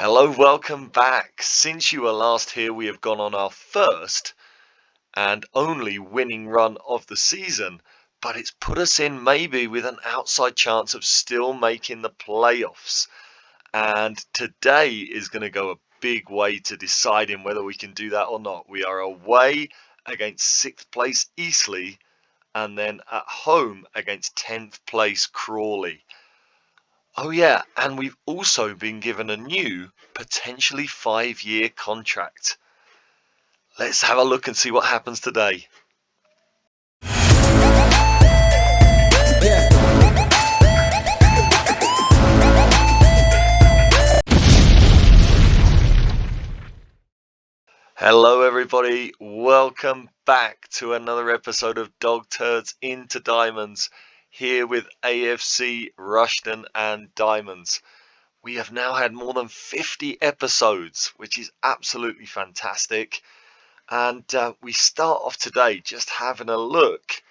Hello, welcome back. Since you were last here, we have gone on our first and only winning run of the season, but it's put us in maybe with an outside chance of still making the playoffs. And today is going to go a big way to deciding whether we can do that or not. We are away against 6th place Eastleigh and then at home against 10th place Crawley. Oh yeah, and we've also been given a new, potentially 5-year contract. Let's have a look and see what happens today. Hello everybody, welcome back to another episode of Dog Turds into Diamonds, here with AFC Rushden and Diamonds. We have now had more than 50 episodes, which is absolutely fantastic. And we start off today just having a look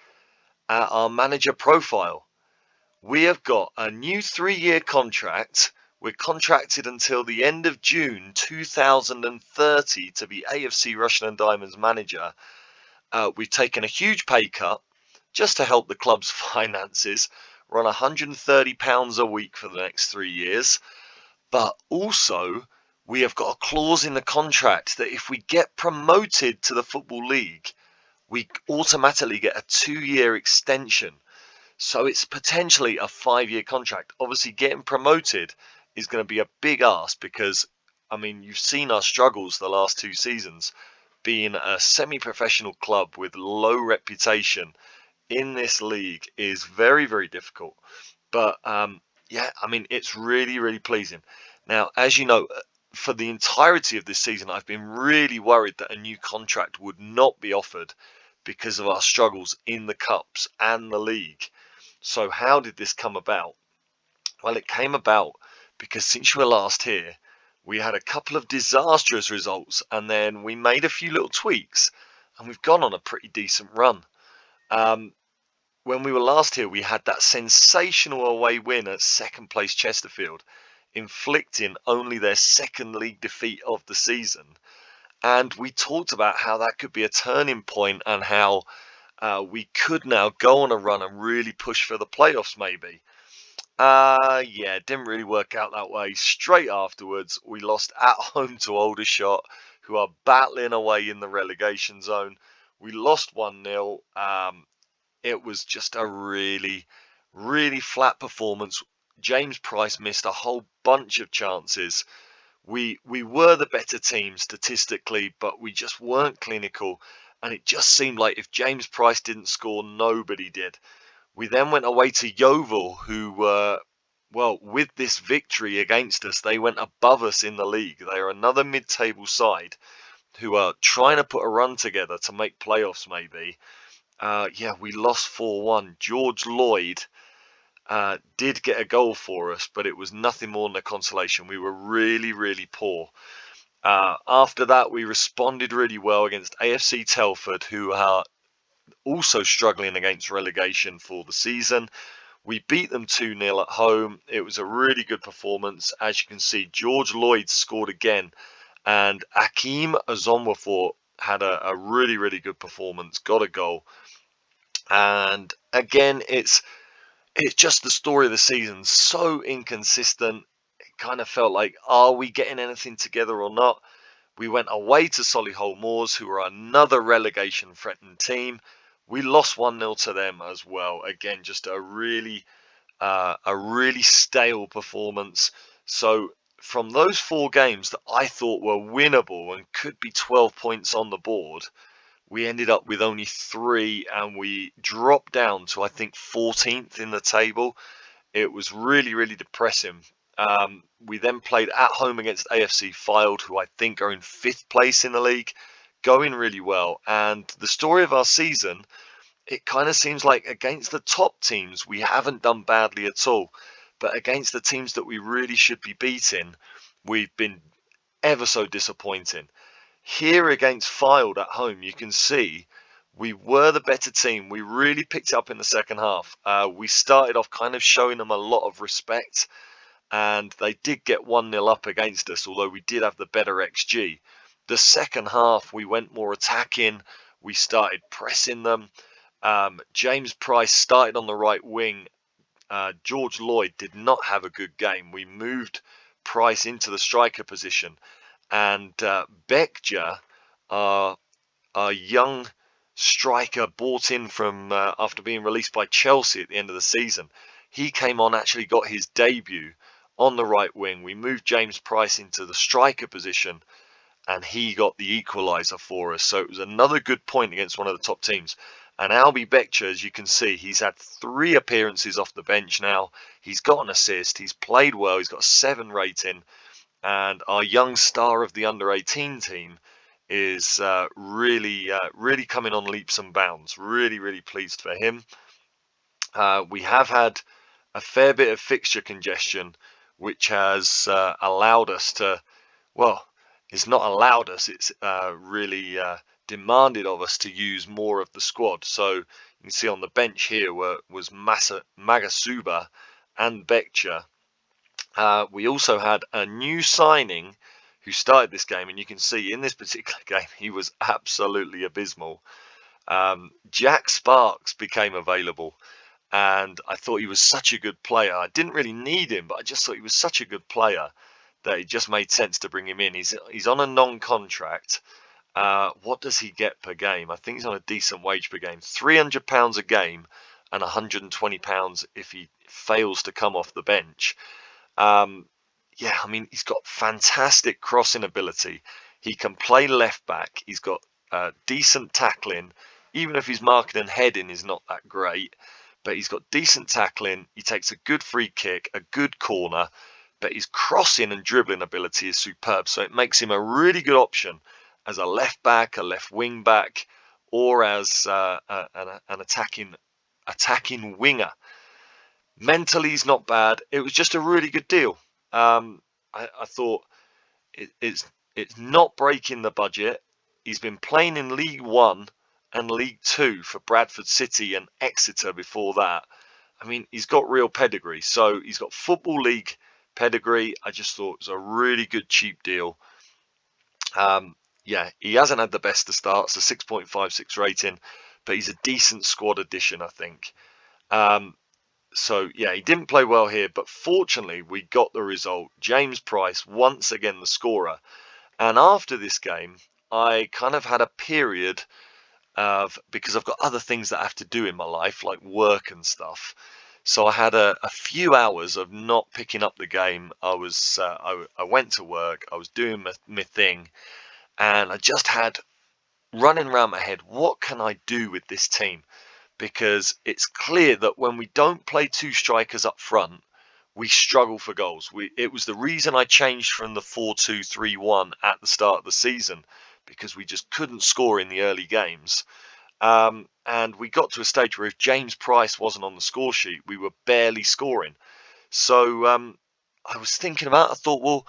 at our manager profile. We have got a new 3-year contract. We're contracted until the end of June 2030 to be AFC Rushden and Diamonds manager. We've taken a huge pay cut just to help the club's finances. We're on £130 a week for the next 3 years. But also, we have got a clause in the contract that if we get promoted to the Football League, we automatically get a 2-year extension. So it's potentially a 5-year contract. Obviously, getting promoted is going to be a big ask because, I mean, you've seen our struggles the last 2 seasons. Being a semi-professional club with low reputation in this league is very, very difficult. But yeah, I mean, it's really, really pleasing. Now, as you know, for the entirety of this season, I've been really worried that a new contract would not be offered because of our struggles in the Cups and the league. So how did this come about? Well, it came about because since you were last here, we had a couple of disastrous results and then we made a few little tweaks and we've gone on a pretty decent run. When we were last here, we had that sensational away win at 2nd place Chesterfield, inflicting only their 2nd league defeat of the season. And we talked about how that could be a turning point and how we could now go on a run and really push for the playoffs maybe. Yeah, it didn't really work out that way. Straight afterwards, we lost at home to Aldershot, who are battling away in the relegation zone. We lost 1-0. It was just a really, really flat performance. James Price missed a whole bunch of chances. We were the better team statistically, but we just weren't clinical. And it just seemed like if James Price didn't score, nobody did. We then went away to Yeovil, who were, well, with this victory against us, they went above us in the league. They are another mid-table side who are trying to put a run together to make playoffs maybe. Yeah, we lost 4-1. George Lloyd did get a goal for us, but it was nothing more than a consolation. We were really, really poor. After that, we responded really well against AFC Telford, who are also struggling against relegation for the season. We beat them 2-0 at home. It was a really good performance. As you can see, George Lloyd scored again, and Akeem Azonwafor had a really, really good performance, got a goal. And again, it's just the story of the season. So inconsistent. It kind of felt like, are we getting anything together or not? We went away to Solihull Moors, who are another relegation threatened team. We lost 1-0 to them as well. Again, just a really stale performance. So from those 4 games that I thought were winnable and could be 12 points on the board, we ended up with only 3 and we dropped down to, I think, 14th in the table. It was really, really depressing. We then played at home against AFC Fylde, who I think are in 5th place in the league, going really well. And the story of our season, it kind of seems like against the top teams, we haven't done badly at all. But against the teams that we really should be beating, we've been ever so disappointing. Here against Fylde at home, you can see we were the better team. We really picked up in the second half. We started off kind of showing them a lot of respect. and they did get 1-0 up against us, although we did have the better XG. The second half, we went more attacking. We started pressing them. James Price started on the right wing. George Lloyd did not have a good game. We moved Price into the striker position, and Bekja, our young striker bought in from after being released by Chelsea at the end of the season, he came on, actually got his debut on the right wing. We moved James Price into the striker position, and he got the equaliser for us. So it was another good point against one of the top teams. And Albie Bekja, as you can see, he's had 3 appearances off the bench now. He's got an assist. He's played well. He's got a 7 rating. And our young star of the under-18 team is really coming on leaps and bounds. Really pleased for him. We have had a fair bit of fixture congestion, which has allowed us to, well, it's not allowed us, it's really demanded of us to use more of the squad. So you can see on the bench here was Magasuba and Bekja. We also had a new signing who started this game, and you can see in this particular game he was absolutely abysmal. Jack Sparks became available, and I thought he was such a good player. I didn't really need him, but I just thought he was such a good player that it just made sense to bring him in. He's on a non-contract. What does he get per game? I think he's on a decent wage per game, £300 a game and £120 if he fails to come off the bench. Yeah, I mean, he's got fantastic crossing ability. He can play left back. He's got decent tackling, even if his marking and heading is not that great. But he's got decent tackling. He takes a good free kick, a good corner. But his crossing and dribbling ability is superb. So it makes him a really good option as a left back, a left wing back, or as an attacking winger. Mentally, he's not bad. It was just a really good deal. I thought it's not breaking the budget. He's been playing in League One and League Two for Bradford City and Exeter before that. I mean, he's got real pedigree. So he's got Football League pedigree. I just thought it was a really good cheap deal. Yeah, he hasn't had the best of starts, a 6.56 rating, but he's a decent squad addition, I think. So yeah, he didn't play well here, but fortunately we got the result. James Price, once again the scorer. And after this game, I kind of had a period of, because I've got other things that I have to do in my life, like work and stuff. So I had a few hours of not picking up the game. I went to work, I was doing my thing, and I just had running around my head, what can I do with this team? Because it's clear that when we don't play 2 strikers up front, we struggle for goals. It was the reason I changed from the 4-2-3-1 at the start of the season, because we just couldn't score in the early games. And we got to a stage where if James Price wasn't on the score sheet, we were barely scoring. So I was thinking about it. I thought, well,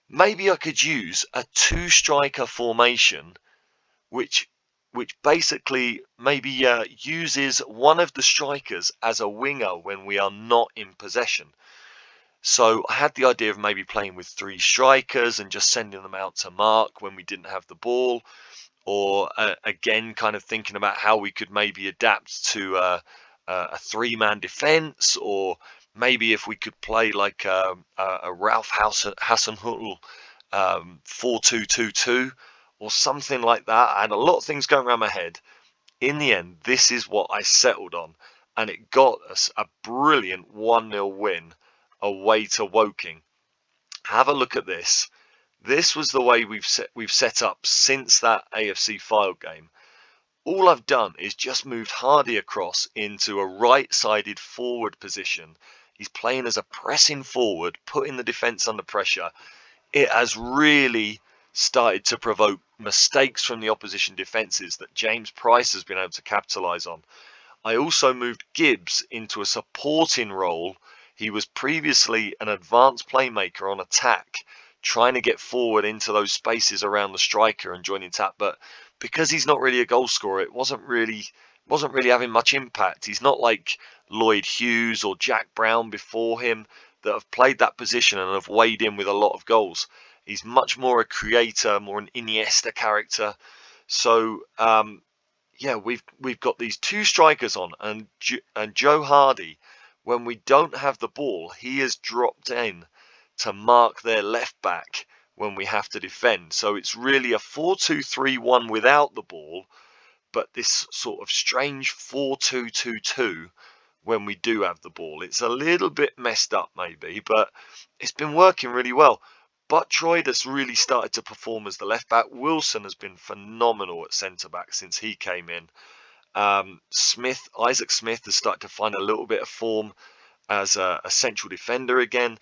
maybe I could use a 2-striker formation, which basically maybe uses one of the strikers as a winger when we are not in possession. So I had the idea of maybe playing with 3 strikers and just sending them out to mark when we didn't have the ball, or again kind of thinking about how we could maybe adapt to a 3-man defence, or maybe if we could play like a Ralph Hasenhüttl 4-2-2-2 or something like that. I had a lot of things going around my head. In the end, this is what I settled on, and it got us a brilliant 1-0 win away to Woking. Have a look at this. This was the way we've set up since that AFC Fylde game. All I've done is just moved Hardy across into a right-sided forward position. He's playing as a pressing forward, putting the defence under pressure. It has really started to provoke mistakes from the opposition defences that James Price has been able to capitalise on. I also moved Gibbs into a supporting role. He was previously an advanced playmaker on attack, trying to get forward into those spaces around the striker and joining tap, but because he's not really a goal scorer, it wasn't really having much impact. He's not like Lloyd Hughes or Jack Brown before him. that have played that position and have weighed in with a lot of goals. He's much more a creator, more an Iniesta character. So yeah, we've got these two strikers on, and Joe Hardy, when we don't have the ball, he has dropped in to mark their left back when we have to defend. So it's really a 4-2-3-1 without the ball, but this sort of strange 4-2-2-2 when we do have the ball. It's a little bit messed up maybe, but it's been working really well. Buttroyd has really started to perform as the left back. Wilson has been phenomenal at centre back since he came in. Isaac Smith has started to find a little bit of form as a central defender again,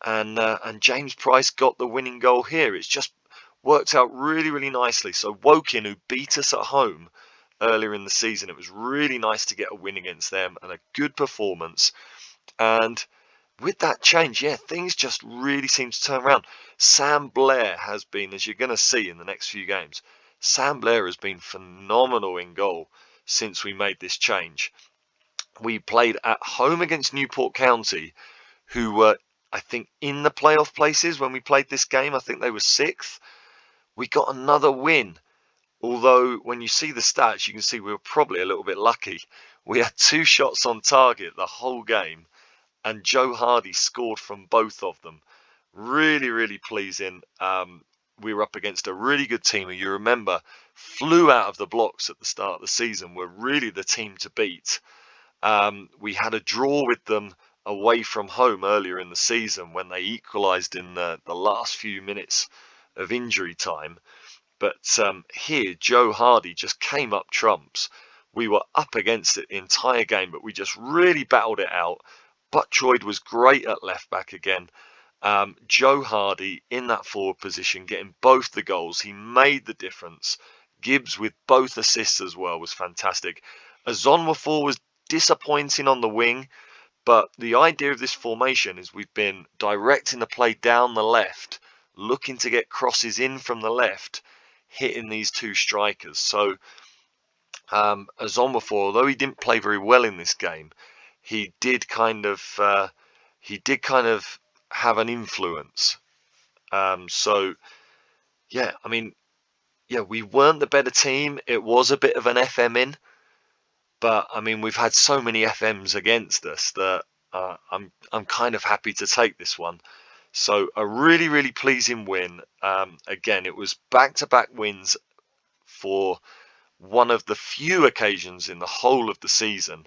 and James Price got the winning goal here. It's just worked out really, really nicely. So Woking, who beat us at home earlier in the season, it was really nice to get a win against them and a good performance. And with that change, yeah, things just really seem to turn around. Sam Blair has been, as you're going to see in the next few games, Sam Blair has been phenomenal in goal since we made this change. We played at home against Newport County, who were, I think, in the playoff places when we played this game. I think they were 6th. We got another win. Although when you see the stats, you can see we were probably a little bit lucky. We had 2 shots on target the whole game, and Joe Hardy scored from both of them. Really, really pleasing. We were up against a really good team who, you remember, flew out of the blocks at the start of the season. Were really the team to beat. We had a draw with them away from home earlier in the season when they equalised in the last few minutes of injury time. But here, Joe Hardy just came up trumps. We were up against it the entire game, but we just really battled it out. Buttroyd was great at left back again. Joe Hardy in that forward position, getting both the goals. He made the difference. Gibbs with both assists as well was fantastic. Azonwafor was disappointing on the wing, but the idea of this formation is we've been directing the play down the left, looking to get crosses in from the left, hitting these 2 strikers. So Azonwafor, although he didn't play very well in this game, he did kind of have an influence. So yeah, I mean, yeah, we weren't the better team. It was a bit of an FM in, but I mean, we've had so many FMs against us that I'm kind of happy to take this one. So a really, really pleasing win. Again, it was back-to-back wins for one of the few occasions in the whole of the season,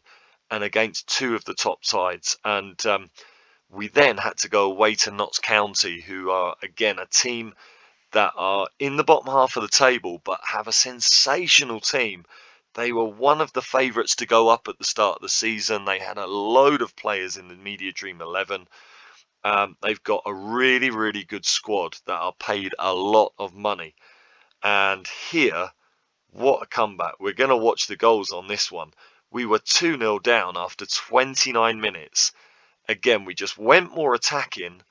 and against 2 of the top sides. And we then had to go away to Notts County, who are again a team that are in the bottom half of the table but have a sensational team. They were one of the favourites to go up at the start of the season. They had a load of players in the Media Dream 11. They've got a really, really good squad that are paid a lot of money. And here, what a comeback. We're going to watch the goals on this one. We were 2-0 down after 29 minutes. Again, we just went more attacking.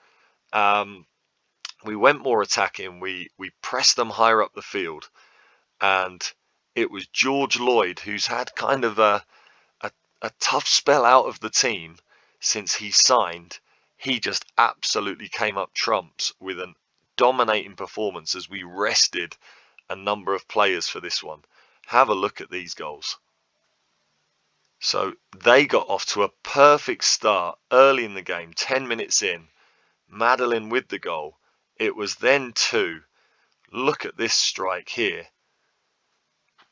We pressed them higher up the field. And it was George Lloyd, who's had kind of a tough spell out of the team since he signed. He just absolutely came up trumps with a dominating performance as we rested a number of players for this one. Have a look at these goals. So they got off to a perfect start early in the game, 10 minutes in. Madeline with the goal. It was then 2. Look at this strike here.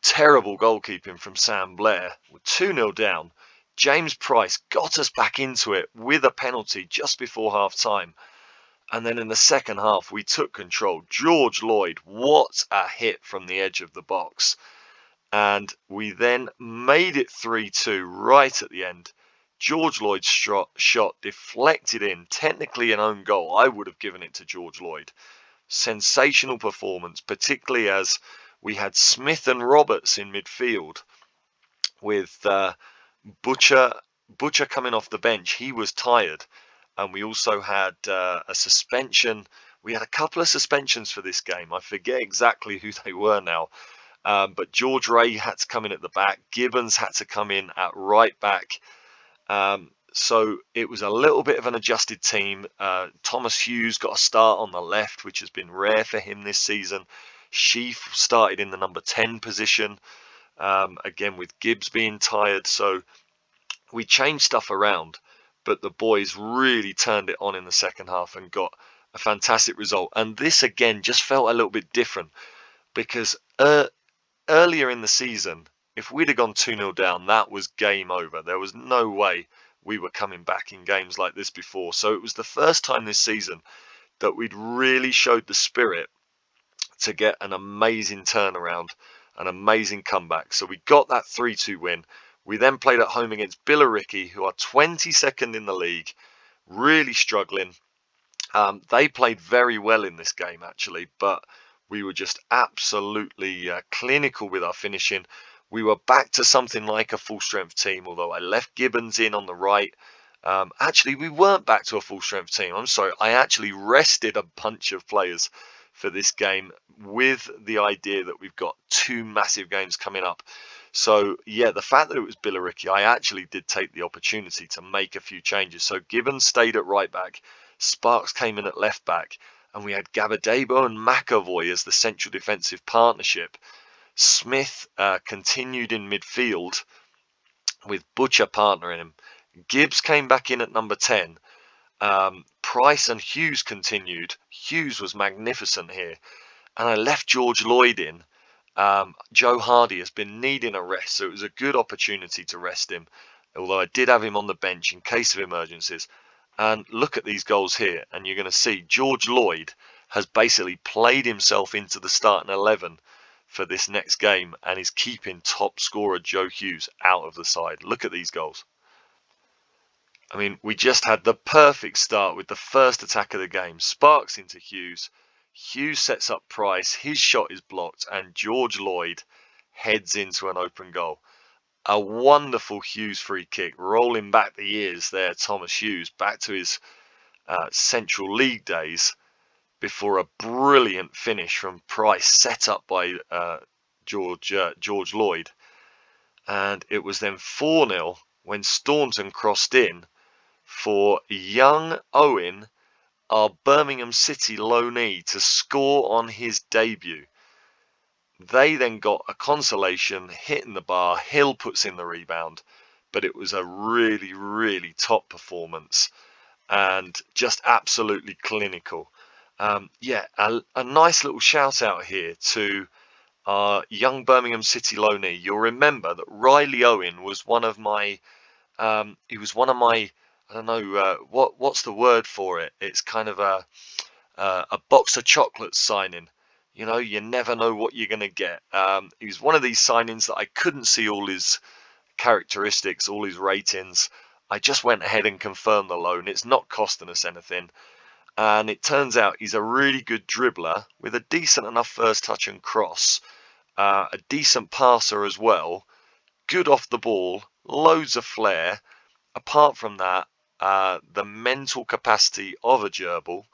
Terrible goalkeeping from Sam Blair. We're 2-0 down. James Price got us back into it with a penalty just before half-time. And then in the second half, we took control. George Lloyd, what a hit from the edge of the box. And we then made it 3-2 right at the end. George Lloyd's shot deflected in, technically an own goal. I would have given it to George Lloyd. Sensational performance, particularly as we had Smith and Roberts in midfield with Butcher coming off the bench. He was tired. And we also had a suspension. We had a couple of suspensions for this game. I forget exactly who they were now. But George Ray had to come in at the back. Gibbons had to come in at right back. So it was a little bit of an adjusted team. Thomas Hughes got a start on the left, which has been rare for him this season. Sheaf started in the number 10 position, again with Gibbs being tired. So we changed stuff around, but the boys really turned it on in the second half and got a fantastic result. And this again just felt a little bit different because earlier in the season, if we'd have gone 2-0 down, that was game over. There was no way we were coming back in games like this before. So it was the first time this season that we'd really showed the spirit to get an amazing turnaround, an amazing comeback. So we got that 3-2 win. We then played at home against Billericay, who are 22nd in the league, really struggling. They played very well in this game, actually, but we were just absolutely clinical with our finishing. We were back to something like a full-strength team, although I left Gibbons in on the right. Actually, we weren't back to a full-strength team. I'm sorry. I actually rested a bunch of players for this game with the idea that we've got 2 massive games coming up. So, yeah, the fact that it was Billericay, I actually did take the opportunity to make a few changes. So Gibbons stayed at right back. Sparks came in at left back. And we had Gabadebo and McAvoy as the central defensive partnership. Smith continued in midfield with Butcher partnering him. Gibbs came back in at number 10. Price and Hughes continued. Hughes was magnificent here. And I left George Lloyd in. Joe Hardy has been needing a rest, so it was a good opportunity to rest him, although I did have him on the bench in case of emergencies. And look at these goals here, and you're going to see George Lloyd has basically played himself into the starting 11 for this next game and is keeping top scorer Joe Hughes out of the side. Look at these goals. I mean, we just had the perfect start with the first attack of the game. Sparks into Hughes. Hughes sets up Price. His shot is blocked, and George Lloyd heads into an open goal. A wonderful Hughes free kick, rolling back the years there, Thomas Hughes, back to his Central League days before a brilliant finish from Price set up by George Lloyd. And it was then 4-0 when Staunton crossed in for young Owen, our Birmingham City loanee, to score on his debut. They then got a consolation, hitting the bar. Hill puts in the rebound, but it was a really, really top performance and just absolutely clinical. A nice little shout out here to our young Birmingham City loanee. You'll remember that Riley Owen was one of my, I don't know, what's the word for it? It's kind of a box of chocolates signing. You know, you never know what you're going to get. He was one of these signings that I couldn't see all his characteristics, all his ratings. I just went ahead and confirmed the loan. It's not costing us anything. And it turns out he's a really good dribbler with a decent enough first touch and cross. A decent passer as well. Good off the ball. Loads of flair. Apart from that, the mental capacity of a gerbil.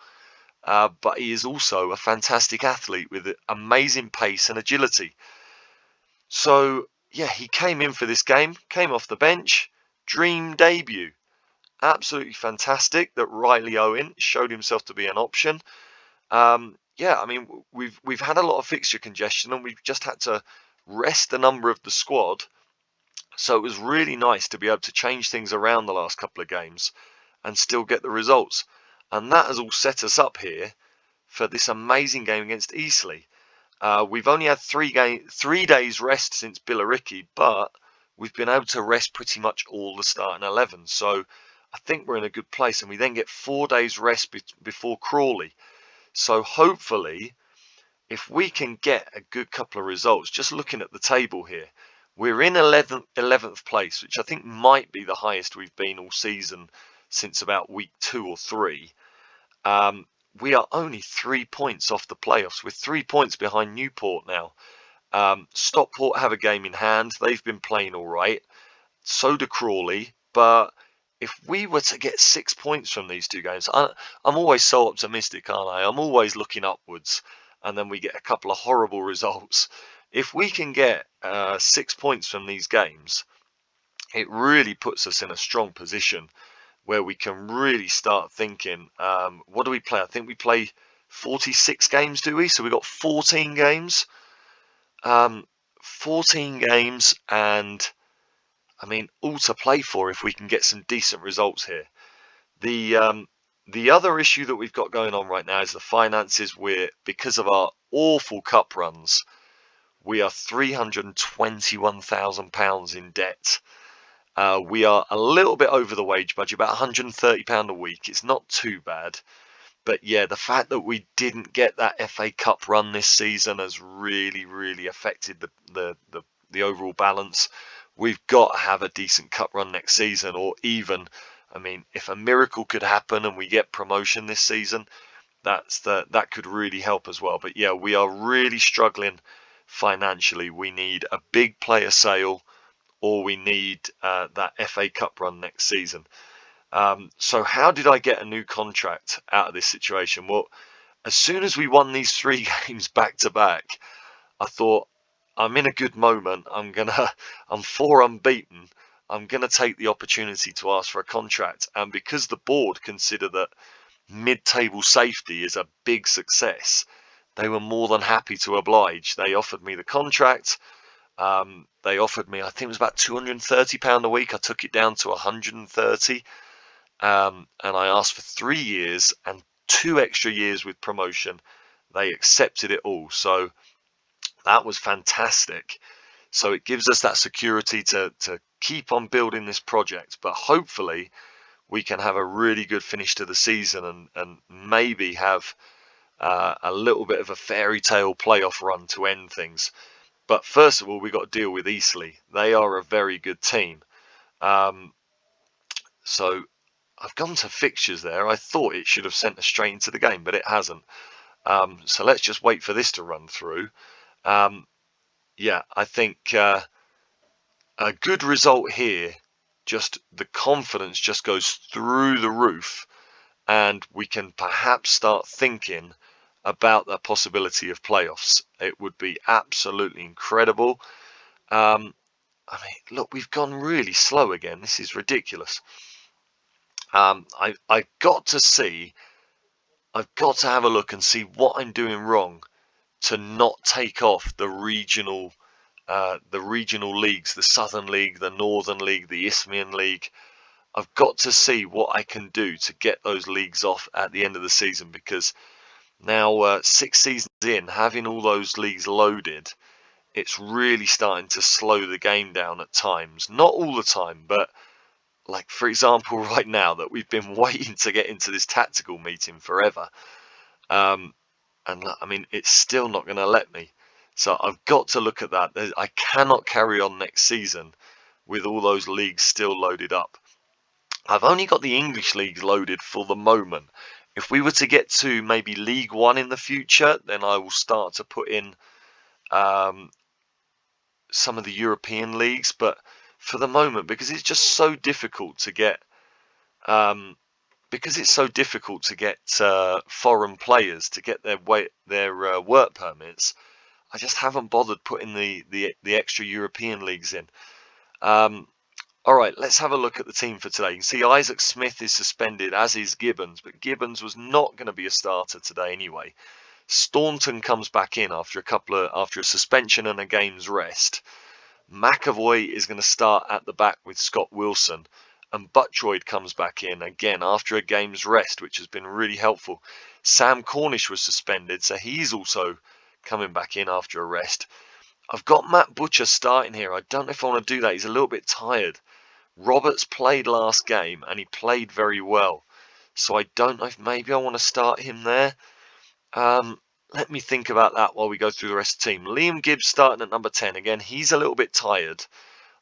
But he is also a fantastic athlete with amazing pace and agility. So, yeah, he came in for this game, came off the bench, dream debut. Absolutely fantastic that Riley Owen showed himself to be an option. We've had a lot of fixture congestion and we've just had to rest a number of the squad. So it was really nice to be able to change things around the last couple of games and still get the results. And that has all set us up here for this amazing game against Eastleigh. We've only had 3 days rest since Billericay, but we've been able to rest pretty much all the starting 11. So I think we're in a good place. And we then get 4 days rest before Crawley. So hopefully, if we can get a good couple of results, just looking at the table here, we're in 11th place, which I think might be the highest we've been all season since about week 2 or 3. We are only 3 points off the playoffs. We're 3 points behind Newport now. Stockport have a game in hand. They've been playing all right. So do Crawley. But if we were to get 6 points from these 2 games, I'm always so optimistic, aren't I? I'm always looking upwards. And then we get a couple of horrible results. If we can get 6 points from these games, it really puts us in a strong position where we can really start thinking, what do we play? I think we play 46 games, do we? So we've got 14 games. 14 games, and I mean, all to play for if we can get some decent results here. The other issue that we've got going on right now is the finances. Because of our awful cup runs, we are £321,000 in debt. We are a little bit over the wage budget, about £130 a week. It's not too bad. But yeah, the fact that we didn't get that FA Cup run this season has really, really affected the overall balance. We've got to have a decent cup run next season, or even, I mean, if a miracle could happen and we get promotion this season, that could really help as well. But yeah, we are really struggling financially. We need a big player sale, or we need that FA Cup run next season. So how did I get a new contract out of this situation? Well, as soon as we won these 3 games back to back, I thought, I'm in a good moment. I'm 4 unbeaten. I'm gonna take the opportunity to ask for a contract. And because the board consider that mid-table safety is a big success, they were more than happy to oblige. They offered me the contract. They offered me, I think it was about £230 a week. I took it down to 130. And I asked for 3 years and 2 extra years with promotion. They accepted it all. So that was fantastic. So it gives us that security to keep on building this project. But hopefully we can have a really good finish to the season and maybe have a little bit of a fairy tale playoff run to end things. But first of all, we got to deal with Eastleigh. They are a very good team. So I've gone to fixtures there. I thought it should have sent us straight into the game, but it hasn't. So let's just wait for this to run through. Yeah, I think a good result here, just the confidence just goes through the roof, and we can perhaps start thinking about the possibility of playoffs. It would be absolutely incredible. I mean, look, we've gone really slow again. This is ridiculous. I've got to have a look and see what I'm doing wrong to not take off the regional leagues, the Southern League, the Northern League, the Isthmian League. I've got to see what I can do to get those leagues off at the end of the season, because now 6 seasons in, having all those leagues loaded, it's really starting to slow the game down at times. Not all the time, but like, for example, right now that we've been waiting to get into this tactical meeting forever. And I mean, it's still not going to let me. So I've got to look at that. I cannot carry on next season with all those leagues still loaded up. I've only got the English league loaded for the moment. If we were to get to maybe League One in the future, then I will start to put in some of the European leagues. But for the moment, because it's just so difficult to get, foreign players to get their work permits, I just haven't bothered putting the extra European leagues in. All right, let's have a look at the team for today. You can see Isaac Smith is suspended, as is Gibbons, but Gibbons was not going to be a starter today anyway. Staunton comes back in after a suspension and a game's rest. McAvoy is going to start at the back with Scott Wilson, and Buttroyd comes back in again after a game's rest, which has been really helpful. Sam Cornish was suspended, so he's also coming back in after a rest. I've got Matt Butcher starting here. I don't know if I want to do that. He's a little bit tired. Roberts played last game and he played very well, so I don't know if maybe I want to start him there. Let me think about that while we go through the rest of the team. Liam Gibbs starting at number 10. Again, he's a little bit tired.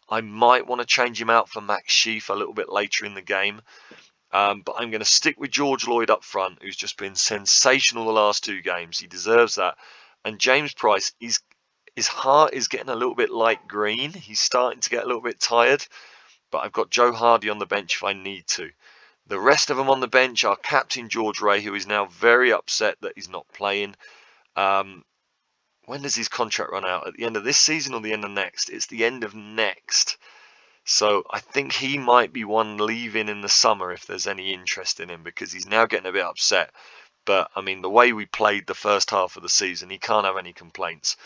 I might want to change him out for Max Sheaf a little bit later in the game. But I'm going to stick with George Lloyd up front, who's just been sensational the last 2 games. He deserves that. And James Price, his heart is getting a little bit light green. He's starting to get a little bit tired. But I've got Joe Hardy on the bench if I need to. The rest of them on the bench are captain George Ray, who is now very upset that he's not playing. When does his contract run out? At the end of this season or the end of next? It's the end of next. So I think he might be one leaving in the summer if there's any interest in him, because he's now getting a bit upset. But I mean, the way we played the first half of the season, he can't have any complaints.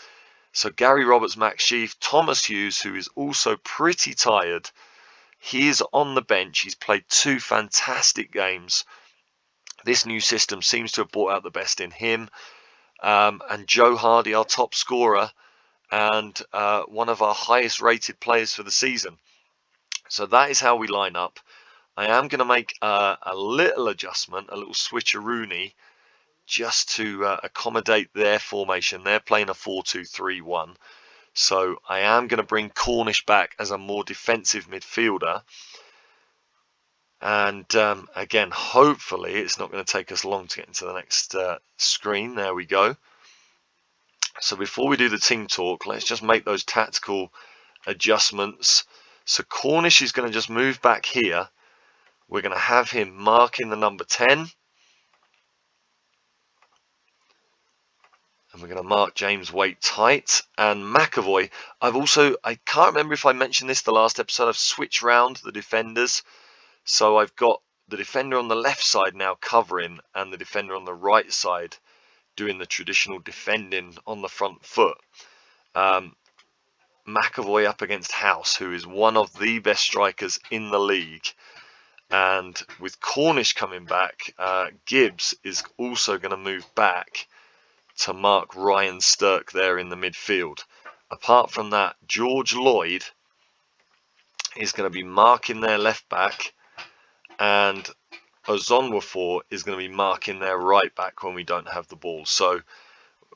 So Gary Roberts, Max Sheaf, Thomas Hughes, who is also pretty tired. He is on the bench. He's played 2 fantastic games. This new system seems to have brought out the best in him. And Joe Hardy, our top scorer, and one of our highest rated players for the season. So that is how we line up. I am going to make a little adjustment, a little switcheroony, just to accommodate their formation. They're playing a 4-2-3-1. So I am going to bring Cornish back as a more defensive midfielder. And again, hopefully it's not going to take us long to get into the next screen. There we go. So before we do the team talk, let's just make those tactical adjustments. So Cornish is going to just move back here. We're going to have him marking the number 10. And we're going to mark James Waite tight. And McAvoy, I can't remember if I mentioned this the last episode, I've switched round the defenders. So I've got the defender on the left side now covering, and the defender on the right side doing the traditional defending on the front foot. McAvoy up against House, who is one of the best strikers in the league. And with Cornish coming back, Gibbs is also going to move back to mark Ryan Stirk there in the midfield. Apart from that, George Lloyd is going to be marking their left back, and Ozonwafor is going to be marking their right back when we don't have the ball. So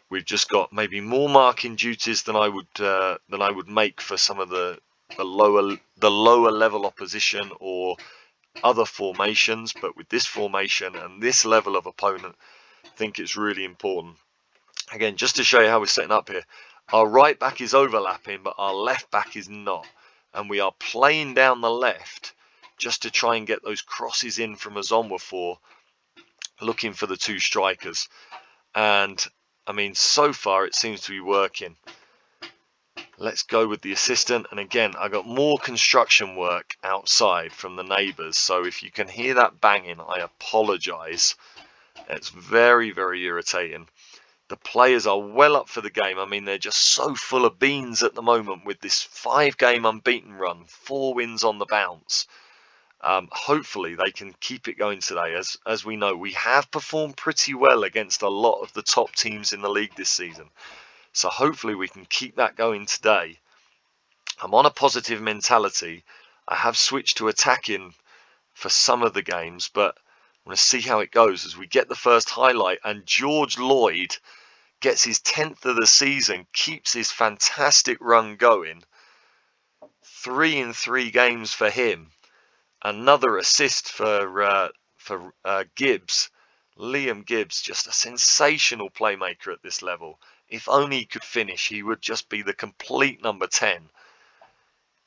we've just got maybe more marking duties than I would make for some of the lower level opposition or other formations. But with this formation and this level of opponent, I think it's really important. Again, just to show you how we're setting up here, our right back is overlapping, but our left back is not. And we are playing down the left just to try and get those crosses in from Ozonwafor, looking for the 2 strikers. And I mean, so far it seems to be working. Let's go with the assistant. And again, I got more construction work outside from the neighbours. So if you can hear that banging, I apologise. It's very, very irritating. The players are well up for the game. I mean, they're just so full of beans at the moment with this 5-game unbeaten run, 4 wins on the bounce. Hopefully they can keep it going today. As we know, we have performed pretty well against a lot of the top teams in the league this season. So hopefully we can keep that going today. I'm on a positive mentality. I have switched to attacking for some of the games, but I'm going to see how it goes as we get the first highlight. And George Lloyd gets his 10th of the season, keeps his fantastic run going. 3 in 3 games for him. Another assist for Gibbs. Liam Gibbs, just a sensational playmaker at this level. If only he could finish, he would just be the complete number 10.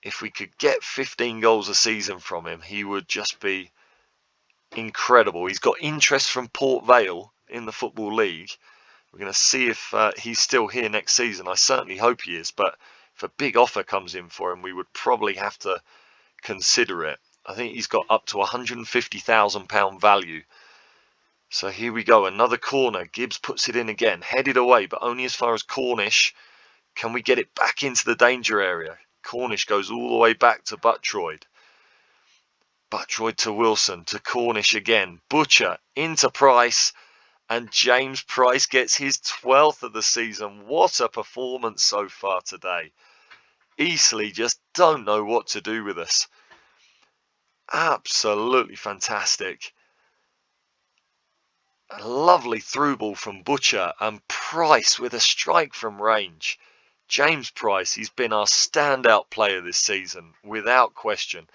If we could get 15 goals a season from him, he would just be incredible. He's got interest from Port Vale in the Football League. We're going to see if he's still here next season. I certainly hope he is, but if a big offer comes in for him, we would probably have to consider it. I think he's got up to £150,000 value. So here we go, another corner. Gibbs puts it in again, headed away, but only as far as Cornish. Can we get it back into the danger area? Cornish goes all the way back to Buttroyd. Buttroyd to Wilson, to Cornish again. Butcher into Price. And James Price gets his 12th of the season. What a performance so far today. Eastleigh just don't know what to do with us. Absolutely fantastic. A lovely through ball from Butcher, and Price with a strike from range. James Price, he's been our standout player this season, without question.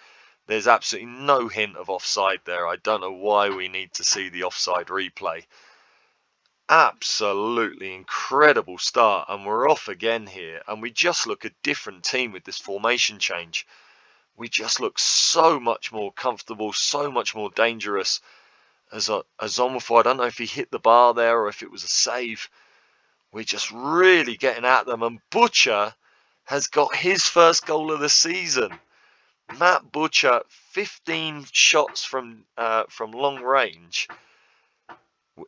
There's absolutely no hint of offside there. I don't know why we need to see the offside replay. Absolutely incredible start, and we're off again here, and we just look a different team with this formation change. We just look so much more comfortable, so much more dangerous. As Ozonwafor, I don't know if he hit the bar there or if it was a save. We're just really getting at them, and Butcher has got his first goal of the season. Matt Butcher, 15 shots from long range.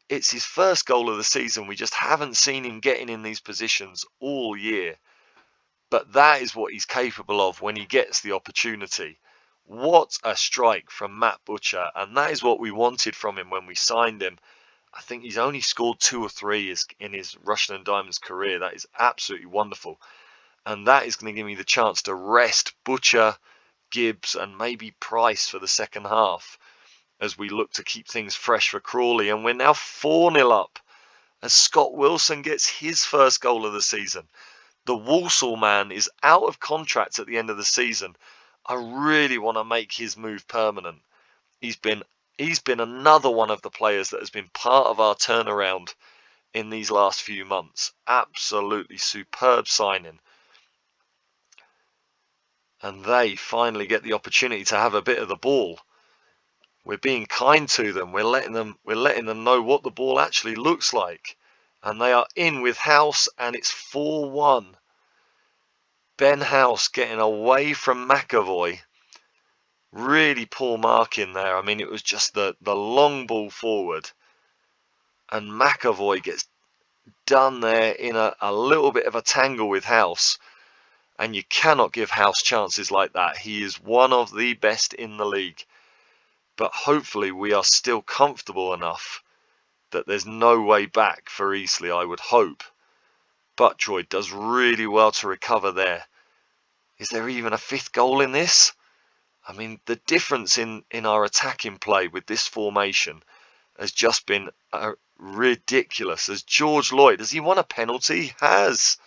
It's his first goal of the season. We just haven't seen him getting in these positions all year. But that is what he's capable of when he gets the opportunity. What a strike from Matt Butcher. And that is what we wanted from him when we signed him. I think he's only scored 2 or 3 in his Rushden and Diamonds career. That is absolutely wonderful. And that is going to give me the chance to rest Butcher, Gibbs and maybe Price for the second half as we look to keep things fresh for Crawley. And we're now 4-0 up as Scott Wilson gets his first goal of the season. The Walsall man is out of contract at the end of the season. I really want to make his move permanent. He's been another one of the players that has been part of our turnaround in these last few months. Absolutely superb signing. And they finally get the opportunity to have a bit of the ball. We're being kind to them. We're letting them know what the ball actually looks like. And they are in with House, and it's 4-1. Ben House getting away from McAvoy. Really poor marking there. I mean, it was just the long ball forward. And McAvoy gets done there in a little bit of a tangle with House. And you cannot give House chances like that. He is one of the best in the league. But hopefully we are still comfortable enough that there's no way back for Eastleigh, I would hope. Buttroyd does really well to recover there. Is there even a 5th goal in this? I mean, the difference in our attacking play with this formation has just been ridiculous. As George Lloyd, has he won a penalty? He has.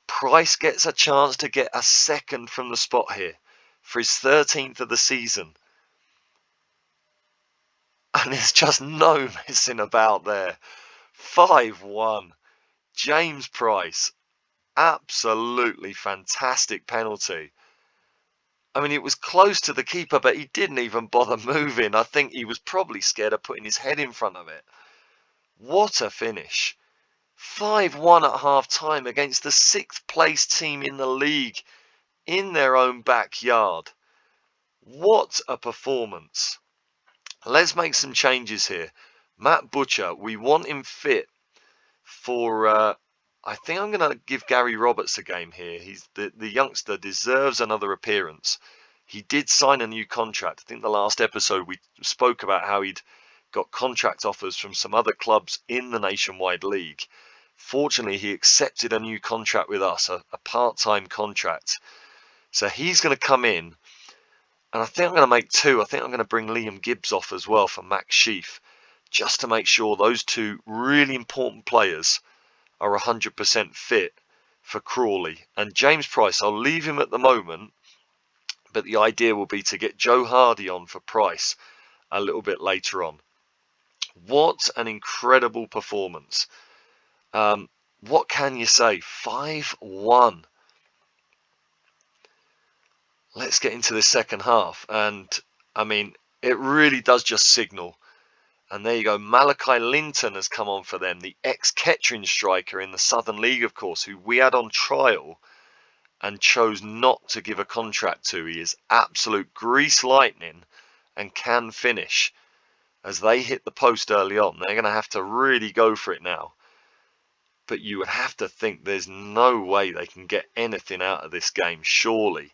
Price gets a chance to get a second from the spot here for his 13th of the season. And there's just no messing about there. 5-1. James Price. Absolutely fantastic penalty. I mean, it was close to the keeper, but he didn't even bother moving. I think he was probably scared of putting his head in front of it. What a finish. 5-1 at half-time against the 6th place team in the league in their own backyard. What a performance. Let's make some changes here. Matt Butcher, we want him fit for... I think I'm going to give Gary Roberts a game here. The youngster deserves another appearance. He did sign a new contract. I think the last episode we spoke about how he'd got contract offers from some other clubs in the Nationwide League. Fortunately, he accepted a new contract with us, a part-time contract. So he's going to come in. And I think I'm going to make 2. I think I'm going to bring Liam Gibbs off as well for Max Sheaf, just to make sure those 2 really important players are 100% fit for Crawley. And James Price, I'll leave him at the moment, but the idea will be to get Joe Hardy on for Price a little bit later on. What an incredible performance. What can you say? 5-1. Let's get into the second half. And, I mean, it really does just signal. And there you go. Malachi Linton has come on for them. The ex-Kettering striker in the Southern League, of course, who we had on trial and chose not to give a contract to. He is absolute grease lightning and can finish. As they hit the post early on, they're going to have to really go for it now. But you would have to think there's no way they can get anything out of this game, surely.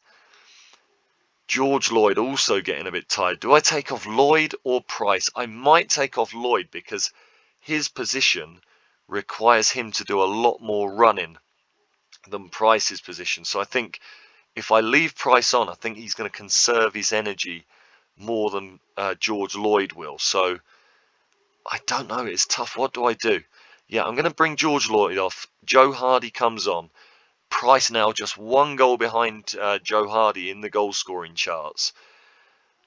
George Lloyd also getting a bit tired. Do I take off Lloyd or Price? I might take off Lloyd because his position requires him to do a lot more running than Price's position. So I think if I leave Price on, I think he's going to conserve his energy more than George Lloyd will. So I don't know. It's tough. What do I do? Yeah, I'm going to bring George Lloyd off. Joe Hardy comes on. Price now just 1 goal behind Joe Hardy in the goal scoring charts.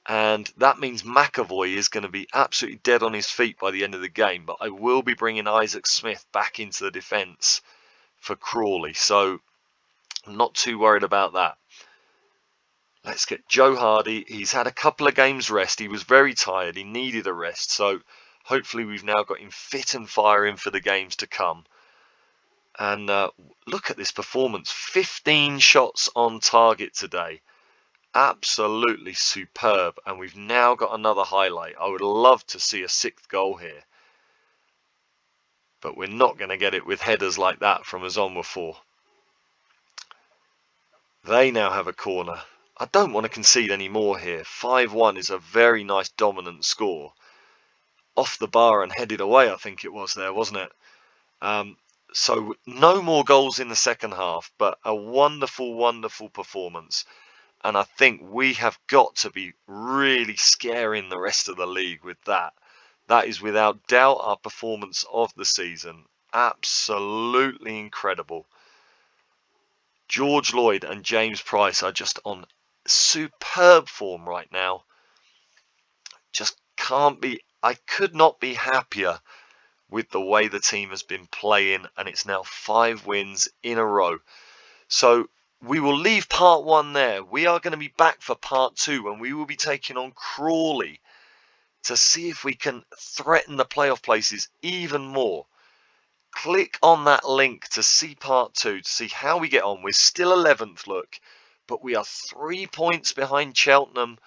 And that means McAvoy is going to be absolutely dead on his feet by the end of the game. But I will be bringing Isaac Smith back into the defence for Crawley. So I'm not too worried about that. Let's get Joe Hardy. He's had a couple of games rest. He was very tired. He needed a rest. So hopefully we've now got him fit and firing for the games to come. And look at this performance. 15 shots on target today. Absolutely superb. And we've now got another highlight. I would love to see a 6th goal here. But we're not going to get it with headers like that from Azonwa 4. They now have a corner. I don't want to concede any more here. 5-1 is a very nice dominant score. Off the bar and headed away, I think it was there, wasn't it? So no more goals in the second half, but a wonderful, wonderful performance. And I think we have got to be really scaring the rest of the league with that. That is without doubt our performance of the season. Absolutely incredible. George Lloyd and James Price are just on superb form right now. I could not be happier with the way the team has been playing, and it's now 5 wins in a row. So we will leave part 1 there. We are going to be back for part 2, and we will be taking on Crawley to see if we can threaten the playoff places even more. Click on that link to see part 2, to see how we get on. We're still 11th, look, but we are 3 points behind Cheltenham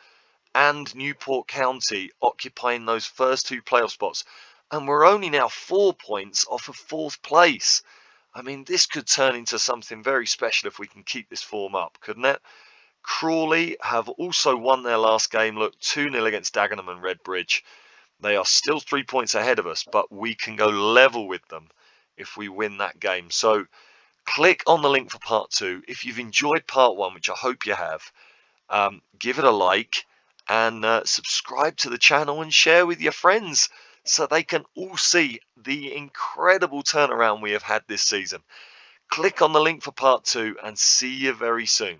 and Newport County, occupying those first 2 playoff spots. And we're only now 4 points off of 4th place. I mean, this could turn into something very special if we can keep this form up, couldn't it? Crawley have also won their last game. Look, 2-0 against Dagenham and Redbridge. They are still 3 points ahead of us, but we can go level with them if we win that game. So click on the link for part 2. If you've enjoyed part 1, which I hope you have, give it a like and subscribe to the channel and share with your friends so they can all see the incredible turnaround we have had this season. Click on the link for part 2 and see you very soon.